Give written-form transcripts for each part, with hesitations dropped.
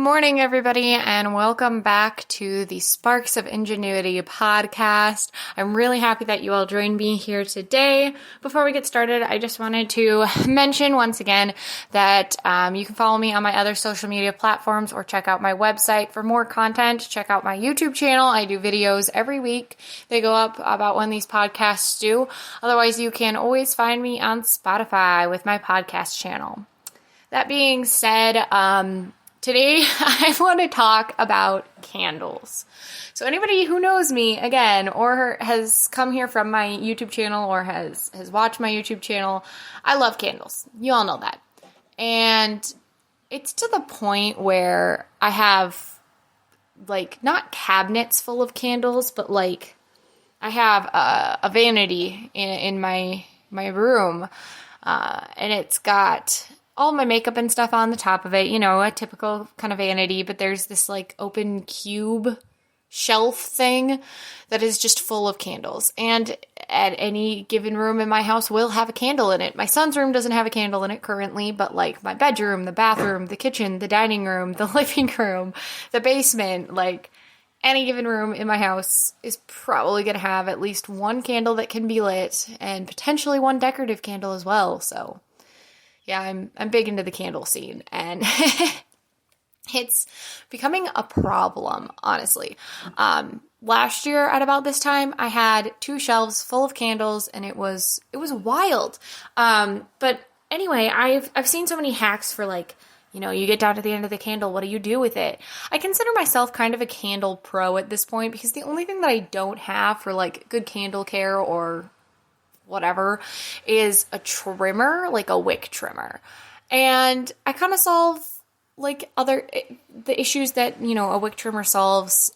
morning, everybody, and welcome back to the Sparks of Ingenuity podcast. I'm really happy that you all joined me here today. Before we get started, I just wanted to mention once again that you can follow me on my other social media platforms or check out my website for more content. Check out my YouTube channel. I do videos every week. They go up about when these podcasts do. Otherwise, you can always find me on Spotify with my podcast channel. That being said, today I want to talk about candles. So anybody who knows me, again, or has come here from my YouTube channel or has watched my YouTube channel, I love candles. You all know that. And it's to the point where I have, not cabinets full of candles, but, I have a vanity in my room, and it's got all my makeup and stuff on the top of it, a typical kind of vanity, but there's this open cube shelf thing that is just full of candles. And at any given room in my house will have a candle in it. My son's room doesn't have a candle in it currently, but my bedroom, the bathroom, the kitchen, the dining room, the living room, the basement, any given room in my house is probably going to have at least one candle that can be lit and potentially one decorative candle as well. So yeah, I'm big into the candle scene, and it's becoming a problem, honestly. Last year at about this time, I had 2 shelves full of candles, and it was wild. But anyway, I've seen so many hacks for you get down to the end of the candle, what do you do with it? I consider myself kind of a candle pro at this point, because the only thing that I don't have for good candle care or whatever is a trimmer, a wick trimmer. And I kind of solve the issues that, a wick trimmer solves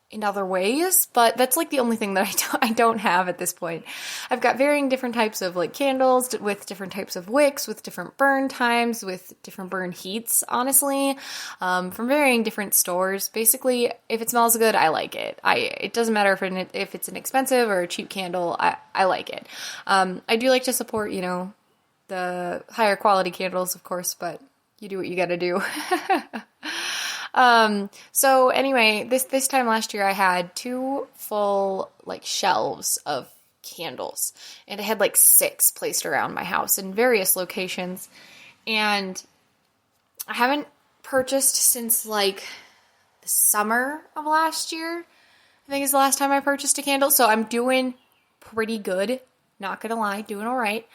in other ways, but that's the only thing that I don't have at this point. I've got varying different types of candles with different types of wicks, with different burn times, with different burn heats, honestly, from varying different stores. Basically, if it smells good, I like it. It doesn't matter if it's an expensive or a cheap candle, I like it. I do like to support, the higher quality candles, of course, but you do what you gotta do. So anyway, this time last year I had 2 full, shelves of candles, and I had 6 placed around my house in various locations, and I haven't purchased since, the summer of last year, I think is the last time I purchased a candle, so I'm doing pretty good, not gonna lie, doing alright.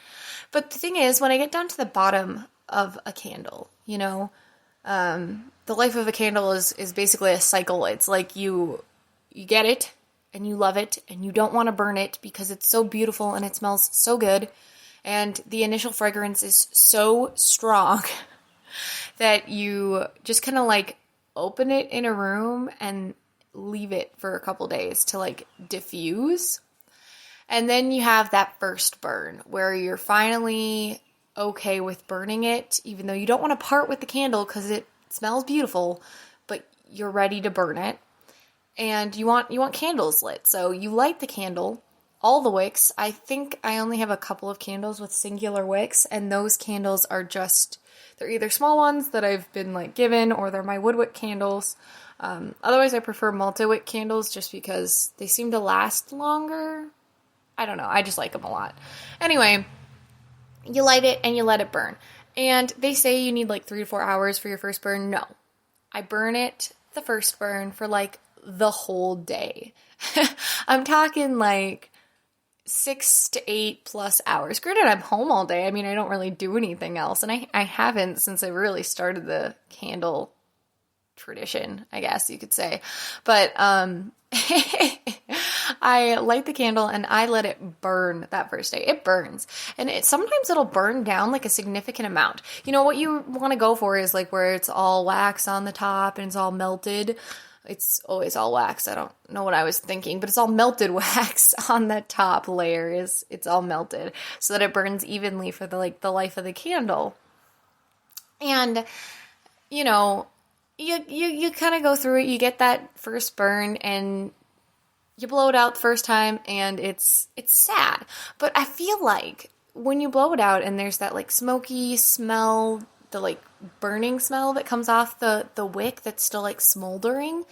But the thing is, when I get down to the bottom of a candle, the life of a candle is basically a cycle. It's you get it and you love it and you don't want to burn it because it's so beautiful and it smells so good. And the initial fragrance is so strong that you just kind of open it in a room and leave it for a couple days to diffuse. And then you have that first burn where you're finally okay with burning it, even though you don't want to part with the candle because it smells beautiful, but you're ready to burn it, and you want candles lit. So you light the candle, all the wicks. I think I only have a couple of candles with singular wicks, and those candles are they're either small ones that I've been given, or they're my wood wick candles. Otherwise I prefer multi-wick candles just because they seem to last longer. I don't know, I just like them a lot. Anyway, you light it and you let it burn. And they say you need 3 to 4 hours for your first burn. No. I burn it, the first burn, for the whole day. I'm talking 6 to 8 plus hours. Granted, I'm home all day. I mean, I don't really do anything else. And I haven't since I really started the candle tradition, I guess you could say. But I light the candle and I let it burn that first day. It burns. And sometimes it'll burn down a significant amount. What you want to go for is where it's all wax on the top and it's all melted. It's always all wax. I don't know what I was thinking, but it's all melted wax on the top layer. It's all melted so that it burns evenly for the life of the candle. And, you kind of go through it. You get that first burn and you blow it out the first time, and it's sad. But I feel when you blow it out and there's that smoky smell like burning smell that comes off the wick that's still like smoldering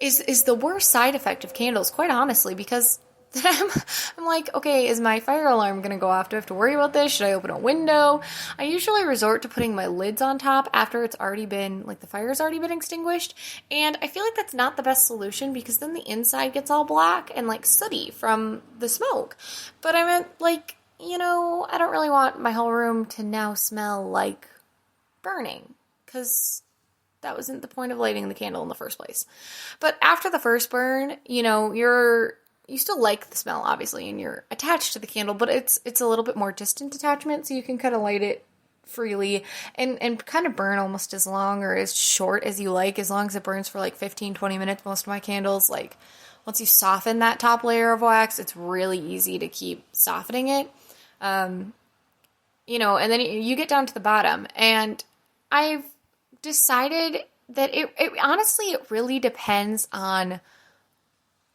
is the worst side effect of candles, quite honestly, because I'm like, okay, is my fire alarm going to go off? Do I have to worry about this? Should I open a window? I usually resort to putting my lids on top after it's already been, like, the fire's already been extinguished. And I feel like that's not the best solution because then the inside gets all black and, like, sooty from the smoke. But I meant, like, I don't really want my whole room to now smell like burning because that wasn't the point of lighting the candle in the first place. But after the first burn, you still like the smell, obviously, and you're attached to the candle, but it's a little bit more distant attachment, so you can kind of light it freely and kind of burn almost as long or as short as you like, as long as it burns for like 15, 20 minutes. Most of my candles, like, once you soften that top layer of wax, it's really easy to keep softening it. And then you get down to the bottom, and I've decided that it honestly, it really depends on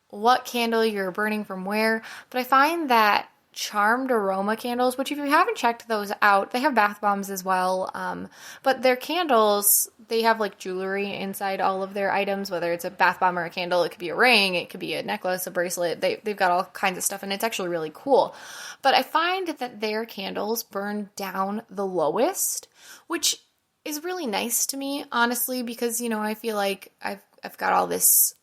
what candle you're burning from where, but I find that charmed aroma candles, which if you haven't checked those out, they have bath bombs as well, but their candles, they have like jewelry inside all of their items, whether it's a bath bomb or a candle. It could be a ring, it could be a necklace, a bracelet, they've got all kinds of stuff, and it's actually really cool. But I find that their candles burn down the lowest, which is really nice to me, honestly, because, I feel like I've got all this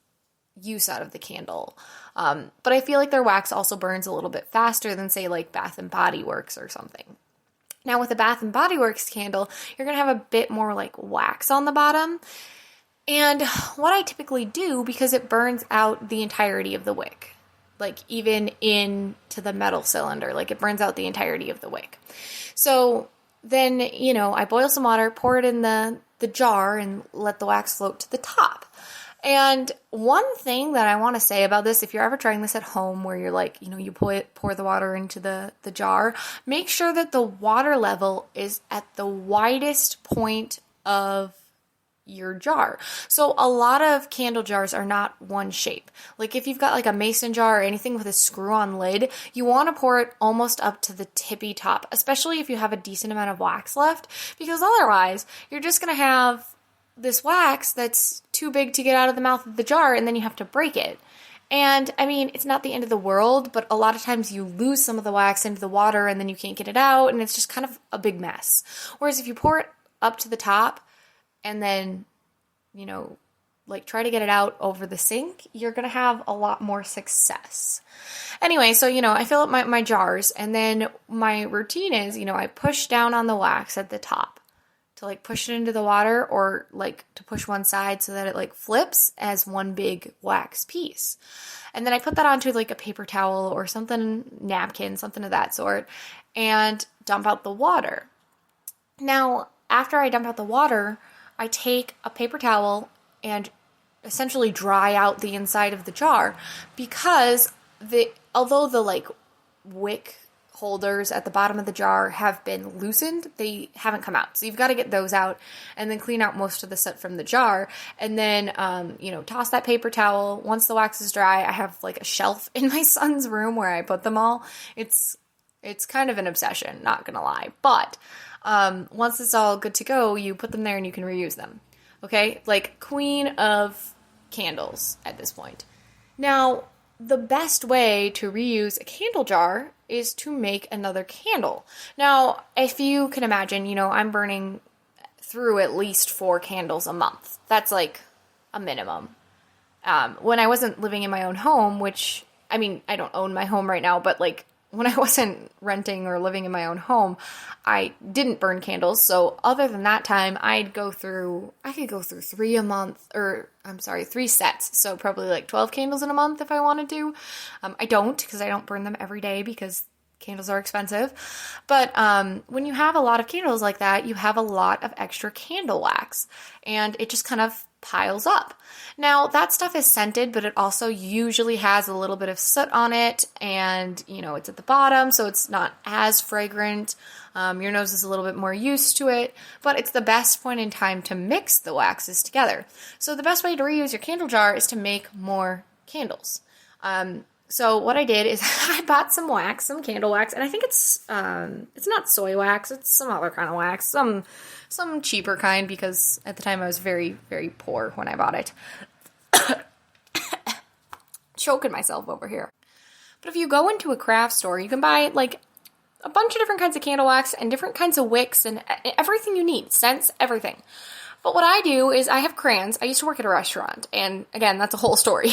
use out of the candle. But I feel like their wax also burns a little bit faster than, say, like Bath and Body Works or something. Now, with a Bath and Body Works candle, you're going to have a bit more like wax on the bottom. And what I typically do, because it burns out the entirety of the wick, like even into the metal cylinder, like it burns out the entirety of the wick. So then, I boil some water, pour it in the jar, and let the wax float to the top. And one thing that I want to say about this, if you're ever trying this at home where you're like, you pour the water into the jar, make sure that the water level is at the widest point of your jar. So a lot of candle jars are not one shape. Like if you've got like a mason jar or anything with a screw-on lid, you want to pour it almost up to the tippy top, especially if you have a decent amount of wax left, because otherwise you're just going to have this wax that's too big to get out of the mouth of the jar, and then you have to break it. And I mean, it's not the end of the world, but a lot of times you lose some of the wax into the water and then you can't get it out, and it's just kind of a big mess. Whereas if you pour it up to the top and then, like try to get it out over the sink, you're going to have a lot more success. Anyway, so, I fill up my jars, and then my routine is, I push down on the wax at the top to like push it into the water, or like to push one side so that it like flips as one big wax piece. And then I put that onto like a paper towel or something, napkin, something of that sort, and dump out the water. Now, after I dump out the water, I take a paper towel and essentially dry out the inside of the jar, because although the like wick holders at the bottom of the jar have been loosened, they haven't come out. So you've got to get those out and then clean out most of the soot from the jar, and then, toss that paper towel. Once the wax is dry, I have like a shelf in my son's room where I put them all. It's kind of an obsession, not gonna lie. But once it's all good to go, you put them there and you can reuse them. Okay? Like queen of candles at this point. Now, the best way to reuse a candle jar is to make another candle. Now, if you can imagine, I'm burning through at least 4 candles a month. That's like a minimum. When I wasn't living in my own home, which, I mean, I don't own my home right now, but like when I wasn't renting or living in my own home, I didn't burn candles. So other than that time, I could go through 3 a month, or 3 sets. So probably like 12 candles in a month if I wanted to. I don't, because I don't burn them every day because candles are expensive. But when you have a lot of candles like that, you have a lot of extra candle wax, and it just kind of piles up. Now, that stuff is scented, but it also usually has a little bit of soot on it, and, it's at the bottom, so it's not as fragrant. Your nose is a little bit more used to it, but it's the best point in time to mix the waxes together. So the best way to reuse your candle jar is to make more candles. So what I did is I bought some wax, some candle wax, and I think it's not soy wax, it's some other kind of wax, some cheaper kind, because at the time I was very, very poor when I bought it. Choking myself over here. But if you go into a craft store, you can buy like a bunch of different kinds of candle wax and different kinds of wicks and everything you need, scents, everything. But what I do is I have crayons. I used to work at a restaurant, and again, that's a whole story.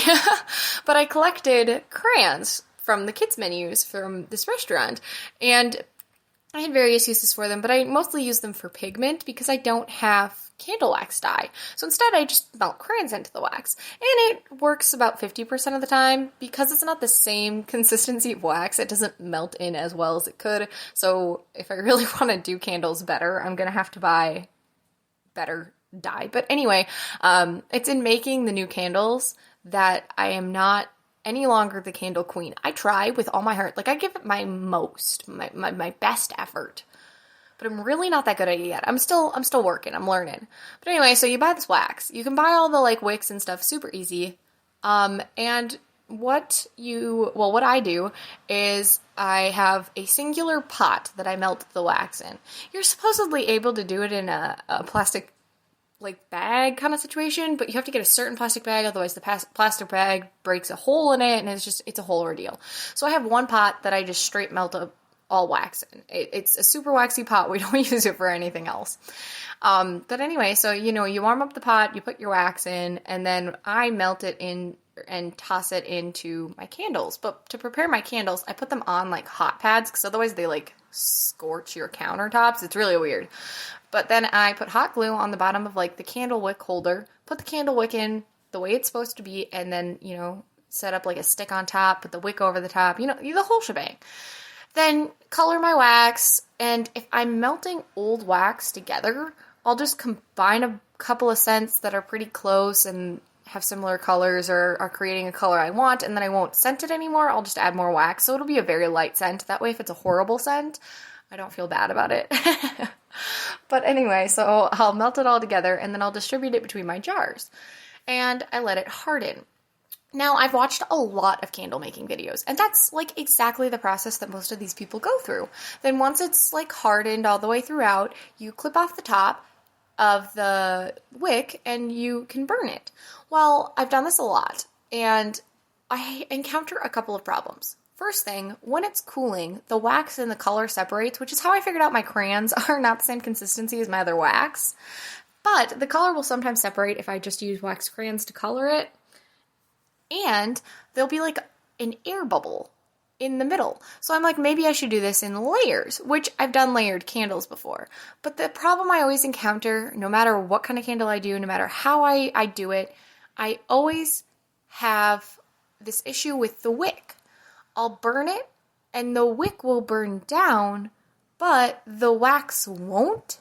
But I collected crayons from the kids' menus from this restaurant, and I had various uses for them, but I mostly use them for pigment because I don't have candle wax dye. So instead, I just melt crayons into the wax, and it works about 50% of the time. Because it's not the same consistency of wax, it doesn't melt in as well as it could. So if I really want to do candles better, I'm going to have to buy better dye. But anyway, it's in making the new candles that I am not any longer the candle queen. I try with all my heart. Like, I give it my most, my best effort. But I'm really not that good at it yet. I'm still working. I'm learning. But anyway, so you buy this wax. You can buy all the like wicks and stuff super easy. And what I do is I have a singular pot that I melt the wax in. You're supposedly able to do it in a plastic like bag kind of situation, but you have to get a certain plastic bag, otherwise the plastic bag breaks a hole in it, and it's a whole ordeal. So I have one pot that I just straight melt all wax in. It's a super waxy pot. We don't use it for anything else. But anyway, so you warm up the pot, you put your wax in, and then I melt it in and toss it into my candles. But to prepare my candles, I put them on like hot pads, because otherwise they like scorch your countertops. It's really weird. But then I put hot glue on the bottom of like the candle wick holder, put the candle wick in the way it's supposed to be, and then, set up like a stick on top, put the wick over the top, the whole shebang. Then color my wax, and if I'm melting old wax together, I'll just combine a couple of scents that are pretty close and have similar colors or are creating a color I want, and then I won't scent it anymore. I'll just add more wax, so it'll be a very light scent. That way, if it's a horrible scent, I don't feel bad about it. But anyway, so I'll melt it all together, and then I'll distribute it between my jars, and I let it harden. Now, I've watched a lot of candle making videos, and that's like exactly the process that most of these people go through. Then once it's like hardened all the way throughout, you clip off the top of the wick and you can burn it. Well, I've done this a lot, and I encounter a couple of problems. First thing, when it's cooling, the wax and the color separates, which is how I figured out my crayons are not the same consistency as my other wax. But the color will sometimes separate if I just use wax crayons to color it. And there'll be like an air bubble in the middle. So I'm like, maybe I should do this in layers, which I've done layered candles before. But the problem I always encounter, no matter what kind of candle I do, no matter how I do it, I always have this issue with the wick. I'll burn it, and the wick will burn down, but the wax won't.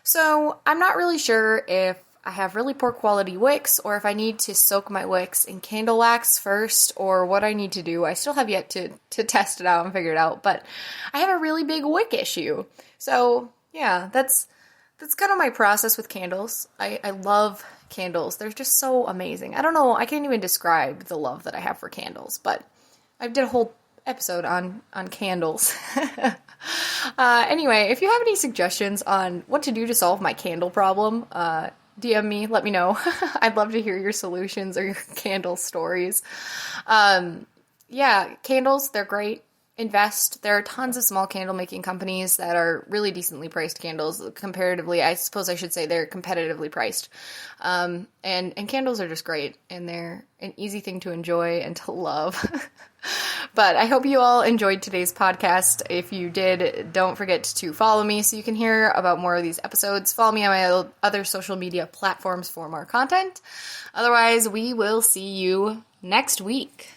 So I'm not really sure if I have really poor quality wicks, or if I need to soak my wicks in candle wax first, or what I need to do. I still have yet to test it out and figure it out, but I have a really big wick issue. So yeah, that's kind of my process with candles. I love candles. They're just so amazing. I don't know, I can't even describe the love that I have for candles, but I did a whole episode on candles. Anyway, if you have any suggestions on what to do to solve my candle problem, DM me, let me know. I'd love to hear your solutions or your candle stories. Yeah, candles, they're great. Invest. There are tons of small candle making companies that are really decently priced candles. Comparatively, I suppose I should say they're competitively priced. And candles are just great, and they're an easy thing to enjoy and to love. But I hope you all enjoyed today's podcast. If you did, don't forget to follow me so you can hear about more of these episodes. Follow me on my other social media platforms for more content. Otherwise, we will see you next week.